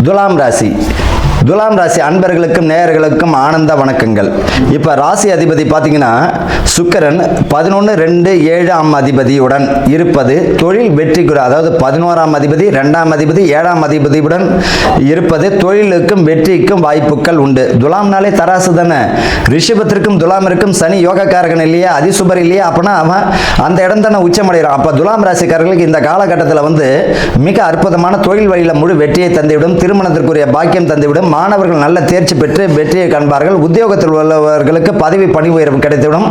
துலாம் ராசி. துலாம் ராசி அன்பர்களுக்கும் நேயர்களுக்கும் ஆனந்த வணக்கங்கள். இப்போ ராசி அதிபதி பார்த்தீங்கன்னா சுக்கிரன் 11-2-7 அதிபதியுடன் இருப்பது தொழில் வெற்றி குரு. அதாவது 11ஆம் அதிபதி, 2ஆம் அதிபதி, 7ஆம் அதிபதியுடன் இருப்பது தொழிலுக்கும் வெற்றிக்கும் வாய்ப்புகள் உண்டு. துலாம்னாலே தராசு தானே. ரிஷபத்திற்கும் துலாமிற்கும் சனி யோகக்காரகன் இல்லையா, அதிசுபர் இல்லையா, அப்படின்னா அவன் அந்த இடம் தானே உச்சமடைகிறான். அப்போ துலாம் ராசிக்காரர்களுக்கு இந்த காலகட்டத்தில் மிக அற்புதமான தொழில் வழியில் முழு வெற்றியை தந்துவிடும். திருமணத்திற்குரிய பாக்கியம் தந்துவிடும். மாணவர்கள் நல்ல தேர்ச்சி பெற்று வெற்றியை காண்பார்கள். உத்தியோகத்தில் உள்ளவர்களுக்கு பதவி பணி உயர்வு கிடைத்துவிடும்.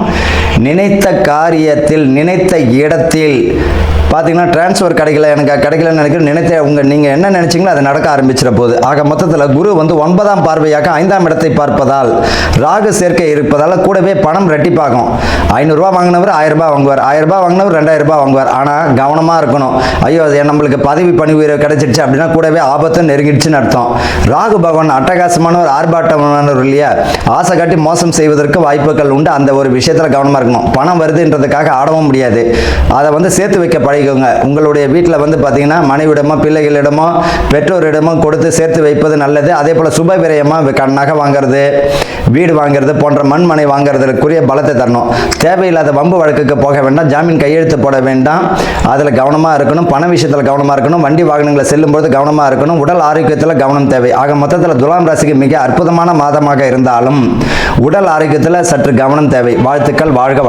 நினைத்த காரியத்தில் நினைத்த இடத்தில் பார்த்தீங்கன்னா டிரான்ஸ்ஃபர் கிடைக்கலன்னு நினைக்கிறேன். நீங்கள் என்ன நினைச்சீங்களோ அது நடக்க ஆரம்பிச்சிட போகுது. ஆக மொத்தத்தில் குரு 9ஆம் பார்வையாக 5ஆம் இடத்தை பார்ப்பதால் ராகு சேர்க்கை இருப்பதால் கூடவே பணம் ரெட்டிப்பாகும். 500 ரூபா வாங்கினவர் 1000 ரூபாய் வாங்குவார், 1000 ரூபாய் வாங்கினவர் 2000 ரூபாய் வாங்குவார். ஆனால் கவனமாக இருக்கணும். ஐயோ நம்மளுக்கு பதவி பணி உயர்வு கிடைச்சிருச்சு அப்படின்னா கூடவே ஆபத்து நெருங்கிடுச்சுன்னு அர்த்தம். ராகு பகவான் அட்டகாசமான ஒரு ஆர்ப்பாட்டமானவர் இல்லையா, ஆசை காட்டி மோசம் செய்வதற்கு வாய்ப்புகள் உண்டு. அந்த ஒரு விஷயத்தில் கவனமாக இருக்கணும். பணம் வருதுன்றதுக்காக ஆடவும் முடியாது. அதை சேர்த்து வைக்க பழகிக்கோங்க. உங்களுடைய வீட்டில் பார்த்தீங்கன்னா மனைவிடமோ பிள்ளைகளிடமோ பெற்றோரிடமோ கொடுத்து சேர்த்து வைப்பது நல்லது. அதே போல் சுப விரயமாக நகை வாங்கிறது, வீடு வாங்கிறது போன்ற மண்மனை வாங்குறதுக்குரிய பலத்தை தரணும். தேவையில்லாத வம்பு வழக்குக்கு போக வேண்டாம். ஜாமீன் கையெழுத்து போட வேண்டாம். அதில் கவனமாக இருக்கணும். பண விஷயத்தில் கவனமாக இருக்கணும். வண்டி வாகனங்களை செல்லும்போது கவனமாக இருக்கணும். உடல் ஆரோக்கியத்தில் கவனம் தேவை. ஆக மொத்தத்தில் துலாம் ராசிக்கு மிக அற்புதமான மாதமாக இருந்தாலும் உடல் ஆரோக்கியத்தில் சற்று கவனம் தேவை. வாழ்த்துக்கள். வாழ்க வளம்.